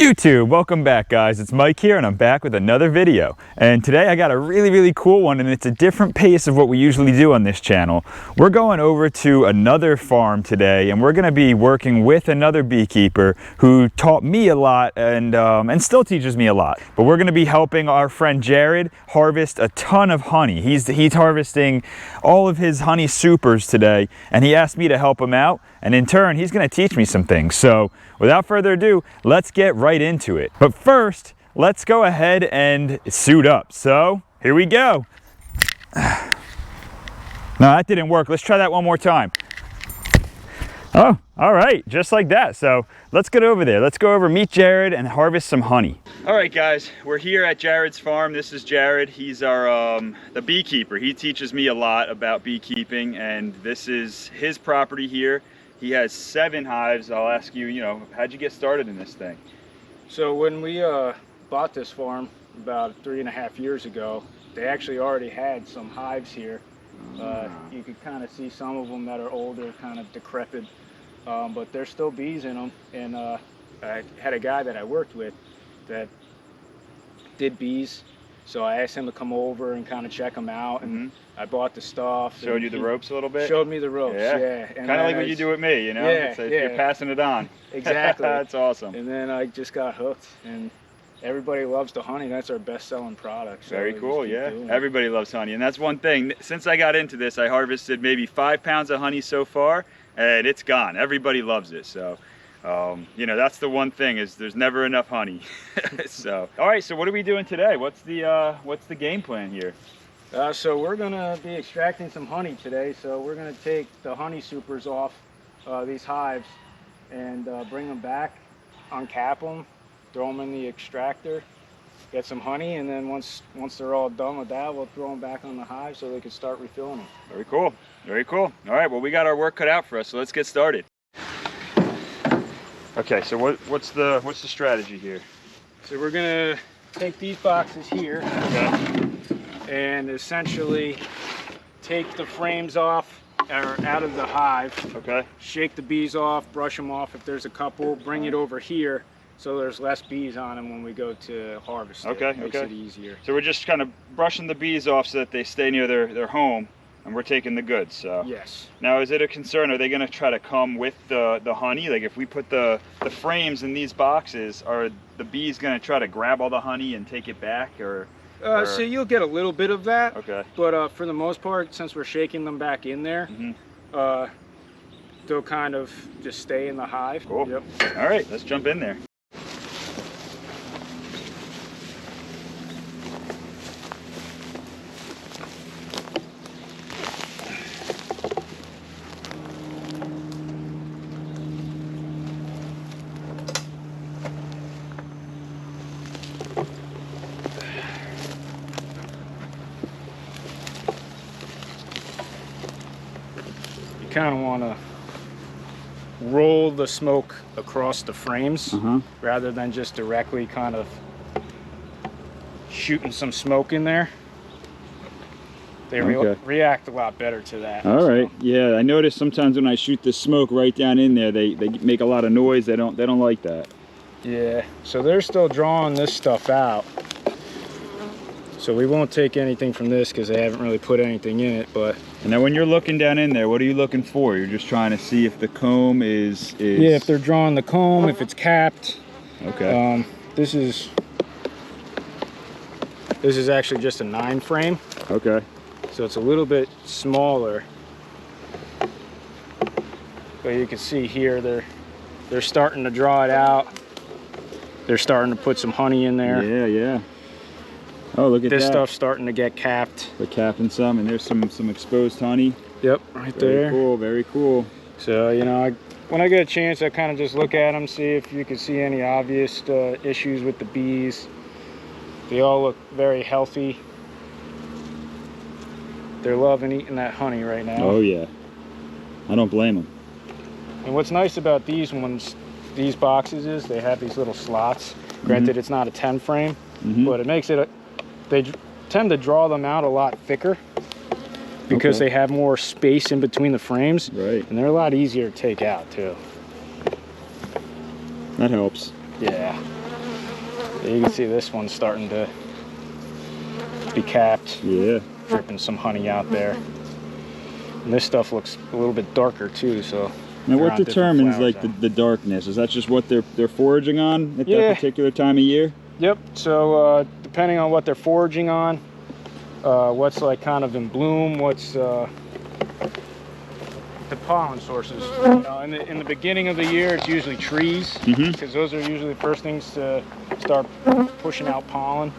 YouTube, welcome back guys. It's Mike here and I'm back with another video. And today I got a really cool one, and it's a different pace of what we usually do on this channel. We're going over to another farm today and we're going to be working with another beekeeper who taught me a lot and still teaches me a lot. But we're going to be helping our friend Jared harvest a ton of honey. He's harvesting all of his honey supers today, and he asked me to help him out, and in turn he's going to teach me some things. So without further ado, let's get right into it. But first, let's go ahead and suit up. So here we go. No, that didn't work. Let's try that one more time. Oh, all right, just like that. So let's get over there. Let's go over, meet Jared, and harvest some honey. All right, guys, we're here at Jared's farm. This is Jared. He's our the beekeeper. He teaches me a lot about beekeeping, and this is his property here. He has 7 hives. I'll ask you, how'd you get started in this thing? So when we bought this farm about 3.5 years ago, they actually already had some hives here. You could kind of see some of them that are older, kind of decrepit, but there's still bees in them. And I had a guy that I worked with that did bees, so I asked him to come over and kind of check them out, and I bought the stuff. Showed you the ropes a little bit? Showed me the ropes, yeah. Kind of like what you do with me, Yeah, You're passing it on. Exactly. That's awesome. And then I just got hooked, and everybody loves the honey. That's our best-selling product. So very cool, yeah. Everybody loves honey, and that's one thing. Since I got into this, I harvested maybe 5 pounds of honey so far, and it's gone. Everybody loves it, so that's the one thing, is there's never enough honey. So, all right, so what are we doing today? What's the game plan here? So we're gonna be extracting some honey today. So we're gonna take the honey supers off these hives and bring them back, uncap them, throw them in the extractor, get some honey, and then once they're all done with that, we'll throw them back on the hive so they can start refilling them. Very cool, very cool. All right, well, we got our work cut out for us, so let's get started. Okay, so what's the strategy here? So we're gonna take these boxes here, and essentially take the frames off or out of the hive. Okay. Shake the bees off, brush them off if there's a couple, bring it over here so there's less bees on them when we go to harvest. Okay. Makes it easier. So we're just kind of brushing the bees off so that they stay near their home, and we're taking the goods. So yes. Now, is it a concern? Are they going to try to come with the honey? Like if we put the frames in these boxes, are the bees going to try to grab all the honey and take it back, or? So you'll get a little bit of that. Okay. But for the most part, since we're shaking them back in there, they'll kind of just stay in the hive. Cool. Yep. All right, let's jump in there. Kind of want to roll the smoke across the frames rather than just directly kind of shooting some smoke in there. They react a lot better to that. All right. Yeah, I noticed sometimes when I shoot the smoke right down in there, they make a lot of noise. They don't like that. Yeah. So they're still drawing this stuff out. So we won't take anything from this because they haven't really put anything in it. But and now when you're looking down in there, what are you looking for? You're just trying to see if the comb is... Yeah, if they're drawing the comb, if it's capped. Okay. This is actually just a 9 frame. Okay. So it's a little bit smaller. But you can see here they're starting to draw it out. They're starting to put some honey in there. Yeah. Oh, look at that. This stuff's starting to get capped. They're capping some, and there's some exposed honey. Yep, right there. Very cool, very cool. So, when I get a chance, I kind of just look at them, see if you can see any obvious issues with the bees. They all look very healthy. They're loving eating that honey right now. Oh, yeah. I don't blame them. And what's nice about these boxes is they have these little slots. Granted, it's not a 10 frame, but it makes it they tend to draw them out a lot thicker because they have more space in between the frames. Right. And they're a lot easier to take out too. That helps. Yeah. You can see this one's starting to be capped. Yeah. Dripping some honey out there. And this stuff looks a little bit darker too, so. Now they're what on different determines flower like zones. the darkness? Is that just what they're foraging on at Yeah. that particular time of year? Yep, so depending on what they're foraging on, what's like kind of in bloom, what's the pollen sources. You know, in the beginning of the year, it's usually trees, because those are usually the first things to start pushing out pollen.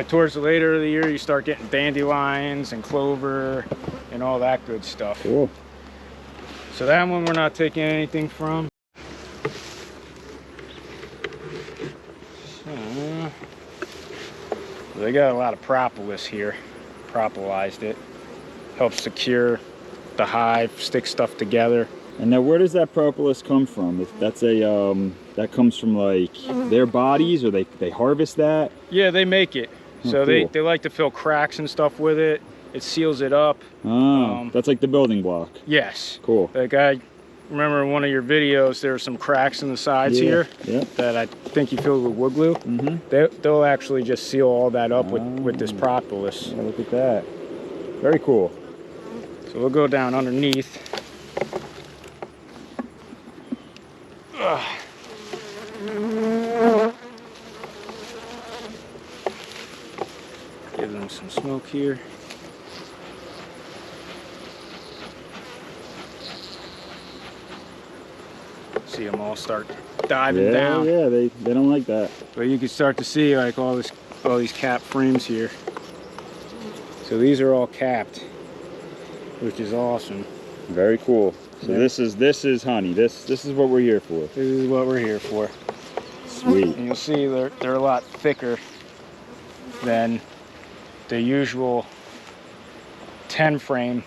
Towards the later of the year, you start getting dandelions and clover and all that good stuff. Cool. So that one we're not taking anything from. So, they got a lot of propolis here. Propolized it. Helps secure the hive, stick stuff together. And now where does that propolis come from? If that's a that comes from like their bodies, or they harvest that? Yeah, they make it. So cool. they like to fill cracks and stuff with it. It seals it up. Oh, that's like the building block. Yes. Cool. Like I remember in one of your videos, there were some cracks in the sides here that I think you filled with wood glue. They'll actually just seal all that up with this propolis. Yeah, look at that. Very cool. So we'll go down underneath. Give them some smoke here. See them all start diving down. Yeah, they don't like that. But you can start to see like all these capped frames here. So these are all capped, which is awesome. Very cool. So this is honey. This is what we're here for. This is what we're here for. Sweet. And you'll see they're a lot thicker than the usual 10 frame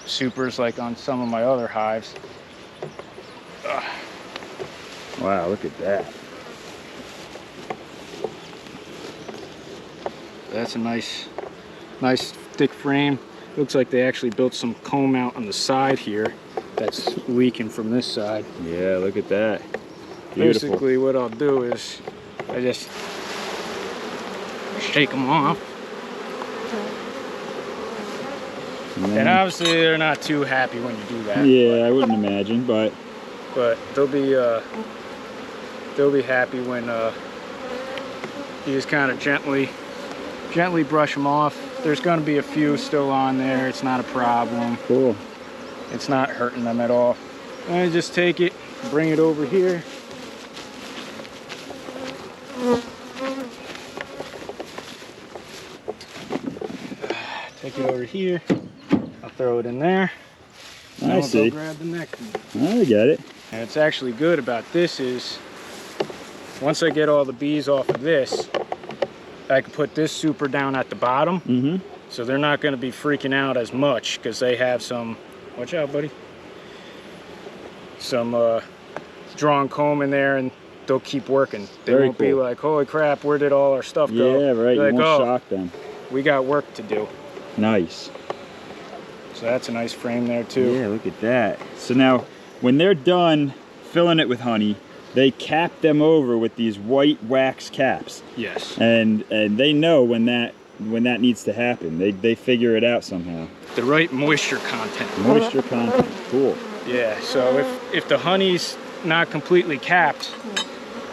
supers like on some of my other hives. Wow, look at that. That's a nice thick frame. Looks like they actually built some comb out on the side here that's leaking from this side. Yeah, look at that. Beautiful. Basically what I'll do is I just shake them off. And obviously they're not too happy when you do that. Yeah, I wouldn't imagine, but they'll be happy when you just kind of gently brush them off. There's going to be a few still on there. It's not a problem. Cool. It's not hurting them at all. And I just take it, bring it over here. Take it over here. I'll throw it in there. I I'll see. go grab the next one. I get it. And it's actually good about this is once I get all the bees off of this, I can put this super down at the bottom. So they're not going to be freaking out as much because they have some, watch out buddy, some drawn comb in there, and they'll keep working. They Very won't be cool. like, holy crap, where did all our stuff go? Yeah, right. They're You like, won't oh, shock them. we got work to do. Nice. So that's a nice frame there too. Yeah, look at that. So now, when they're done filling it with honey, they cap them over with these white wax caps. Yes. And they know when that needs to happen. They figure it out somehow. The right moisture content. Moisture content. Cool. Yeah, so if the honey's not completely capped,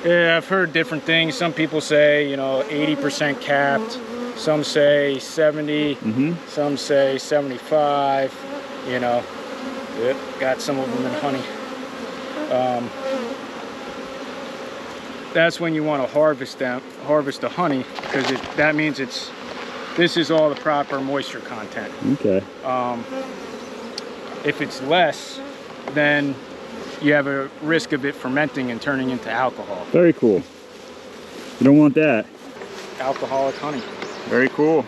yeah, I've heard different things. Some people say, 80% capped. Some say 70. Some say 75. Got some of them in honey. That's when you want to harvest the honey, because that means this is all the proper moisture content. Okay. If it's less, then you have a risk of it fermenting and turning into alcohol. Very cool. You don't want that. Alcoholic honey. Very cool.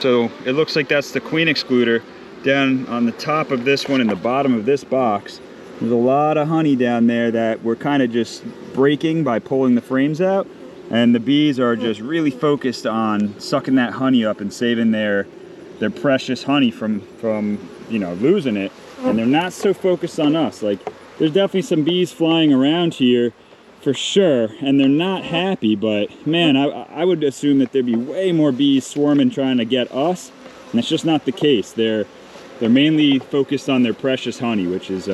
So it looks like that's the queen excluder. Down on the top of this one and the bottom of this box, there's a lot of honey down there that we're kind of just breaking by pulling the frames out. And the bees are just really focused on sucking that honey up and saving their precious honey from losing it. And they're not so focused on us. Like there's definitely some bees flying around here for sure, and they're not happy, but man, I would assume that there'd be way more bees swarming trying to get us, and that's just not the case. They're mainly focused on their precious honey, which is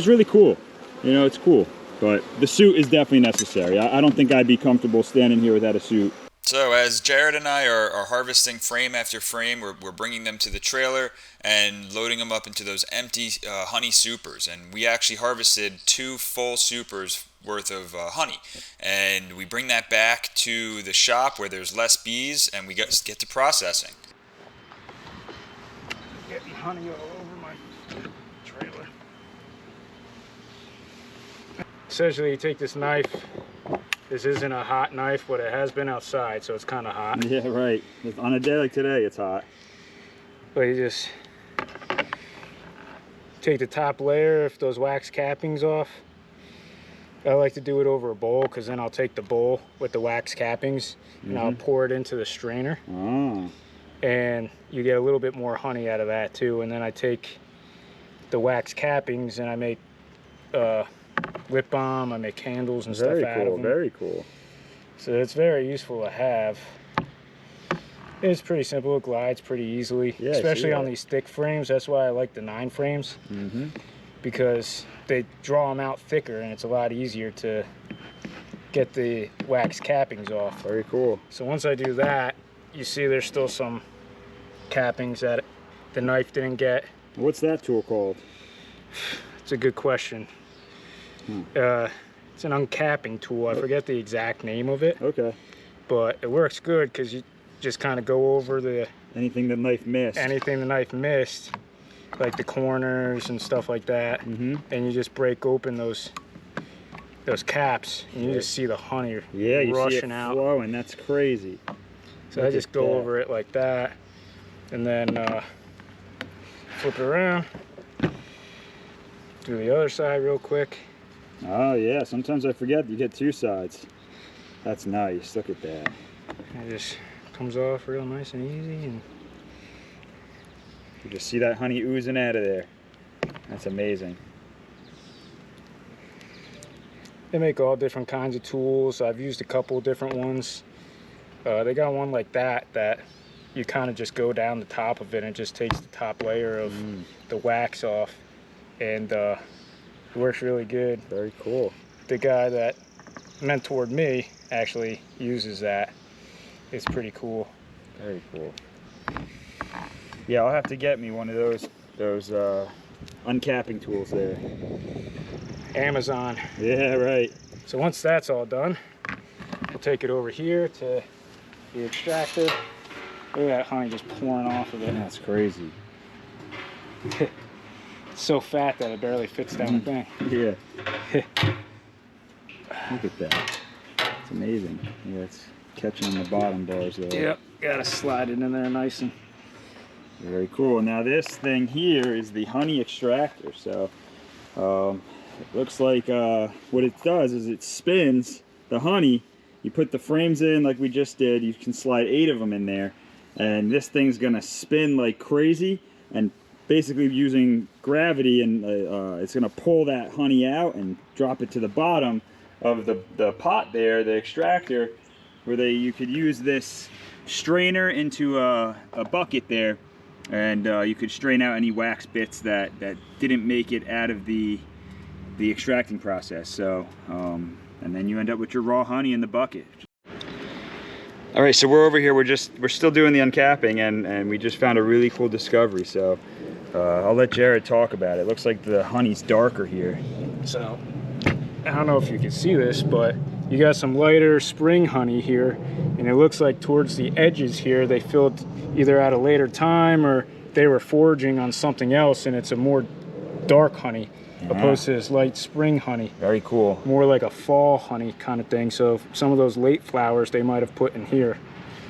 really cool. You know, it's cool, but the suit is definitely necessary. I don't think I'd be comfortable standing here without a suit. So as Jared and I are harvesting frame after frame, we're bringing them to the trailer and loading them up into those empty honey supers. And we actually harvested 2 full supers worth of honey. And we bring that back to the shop where there's less bees, and we get to processing. Getting honey all over my trailer. Essentially, you take this knife. This isn't a hot knife, but it has been outside, so it's kind of hot. Yeah, right. On a day like today, it's hot. But you just take the top layer, if those wax cappings off. I like to do it over a bowl, because then I'll take the bowl with the wax cappings and I'll pour it into the strainer. Oh. And you get a little bit more honey out of that too. And then I take the wax cappings and I make lip balm, I make candles and stuff out of them. Very cool. So it's very useful to have. It's pretty simple, it glides pretty easily, yeah, especially on these thick frames. That's why I like the 9 frames, because they draw them out thicker and it's a lot easier to get the wax cappings off. Very cool. So once I do that, you see there's still some cappings that the knife didn't get. What's that tool called? It's a good question. It's an uncapping tool. I forget the exact name of it. Okay. But it works good because you just kind of go over anything the knife missed. Anything the knife missed, like the corners and stuff like that. And you just break open those caps, and you just see the honey rushing out. Flowing. That's crazy. So I just go over it like that, and then flip it around. Do the other side real quick. Oh yeah, sometimes I forget you get 2 sides. That's nice, look at that. It just comes off real nice and easy, and you just see that honey oozing out of there. That's amazing. They make all different kinds of tools. I've used a couple different ones. They got one like that you kind of just go down the top of it and it just takes the top layer of the wax off, and it works really good. Very cool. The guy that mentored me actually uses that. It's pretty cool. Very cool. Yeah, I'll have to get me one of those uncapping tools there. Amazon. Yeah, right. So once that's all done, we'll take it over here to the extractor. Look at that honey just pouring off of it. That's crazy. It's so fat that it barely fits down the thing. Yeah. Look at that. It's amazing. Yeah, it's catching on the bottom bars though. Yep, gotta slide it in there nice and... Very cool. Now this thing here is the honey extractor. So it looks like what it does is it spins the honey. You put the frames in like we just did. You can slide 8 of them in there, and this thing's gonna spin like crazy, and basically using gravity, and it's gonna pull that honey out and drop it to the bottom of the pot there, the extractor, where you could use this strainer into a bucket there, and you could strain out any wax bits that didn't make it out of the extracting process. So and then you end up with your raw honey in the bucket. All right, so we're over here, we're still doing the uncapping, and we just found a really cool discovery. So I'll let Jared talk about it. It looks like the honey's darker here. So I don't know if you can see this, but you got some lighter spring honey here, and it looks like towards the edges here they filled either at a later time or they were foraging on something else, and it's a more dark honey opposed to this light spring honey. Very cool. More like a fall honey kind of thing. So some of those late flowers they might have put in here,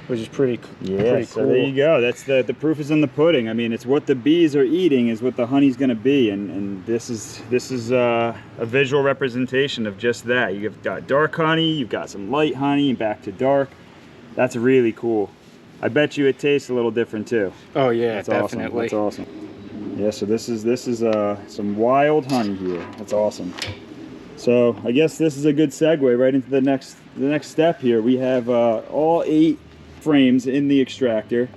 which is pretty cool. So there you go. That's the proof is in the pudding. I mean, it's what the bees are eating is what the honey's going to be, and this is a visual representation of just that. You've got dark honey, you've got some light honey, and back to dark. That's really cool. I bet you it tastes a little different too. Oh yeah, that's definitely. Awesome. That's awesome. Yeah, so this is some wild honey here. That's awesome. So I guess this is a good segue right into the next step here. We have all 8 frames in the extractor.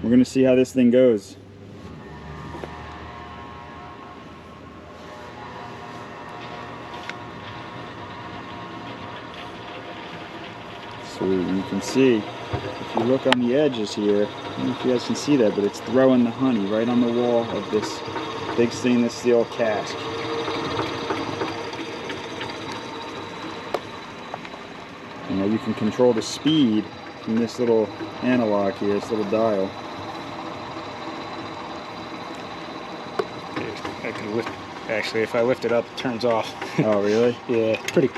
We're gonna see how this thing goes. So you can see, if you look on the edges here, I don't know if you guys can see that, but it's throwing the honey right on the wall of this big stainless steel cask. And now you can control the speed from this little analog here, this little dial. I can lift, actually, if I lift it up, it turns off. Oh, really? Yeah, pretty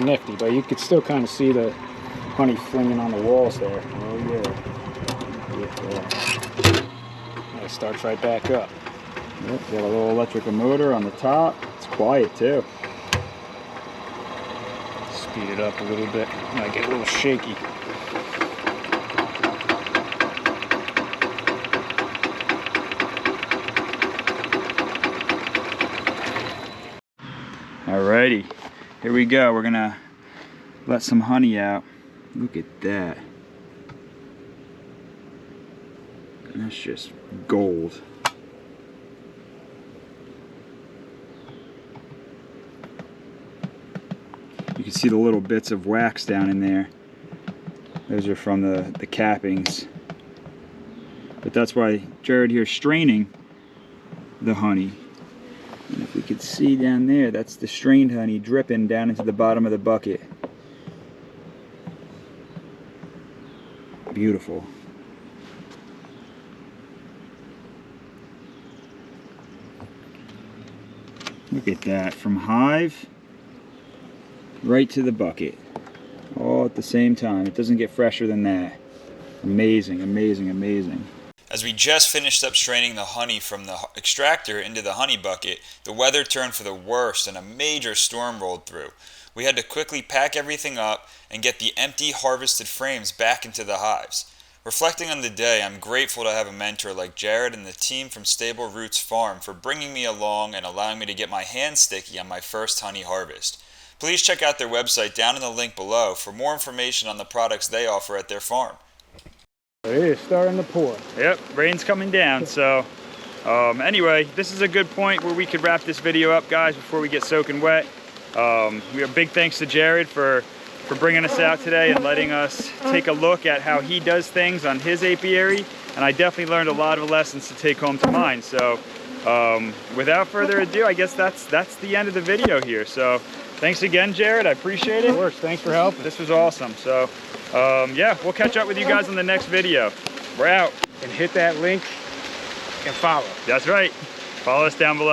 nifty, but you could still kind of see the honey flinging on the walls there. Oh, yeah. And it starts right back up. Yep, got a little electrical motor on the top. It's quiet, too. Speed it up a little bit. Might get a little shaky. Alrighty, here we go. We're gonna let some honey out. Look at that. That's just gold. You can see the little bits of wax down in there. Those are from the cappings. But that's why Jared here is straining the honey. And if we could see down there, that's the strained honey dripping down into the bottom of the bucket. Beautiful. Look at that, from hive right to the bucket, all at the same time. It doesn't get fresher than that. Amazing, amazing, amazing. As we just finished up straining the honey from the extractor into the honey bucket, the weather turned for the worst and a major storm rolled through. We had to quickly pack everything up and get the empty harvested frames back into the hives. Reflecting on the day, I'm grateful to have a mentor like Jared and the team from Stable Roots Farm for bringing me along and allowing me to get my hands sticky on my first honey harvest. Please check out their website down in the link below for more information on the products they offer at their farm. It is starting to pour. Yep, rain's coming down, so anyway, this is a good point where we could wrap this video up, guys, before we get soaking wet. We have big thanks to Jared for bringing us out today and letting us take a look at how he does things on his apiary, and I definitely learned a lot of lessons to take home to mine. So without further ado, I guess that's the end of the video here. So thanks again, Jared, I appreciate it. Of course, thanks for helping. This was awesome. So yeah, we'll catch up with you guys on the next video. We're out. And hit that link and follow. That's right. Follow us down below.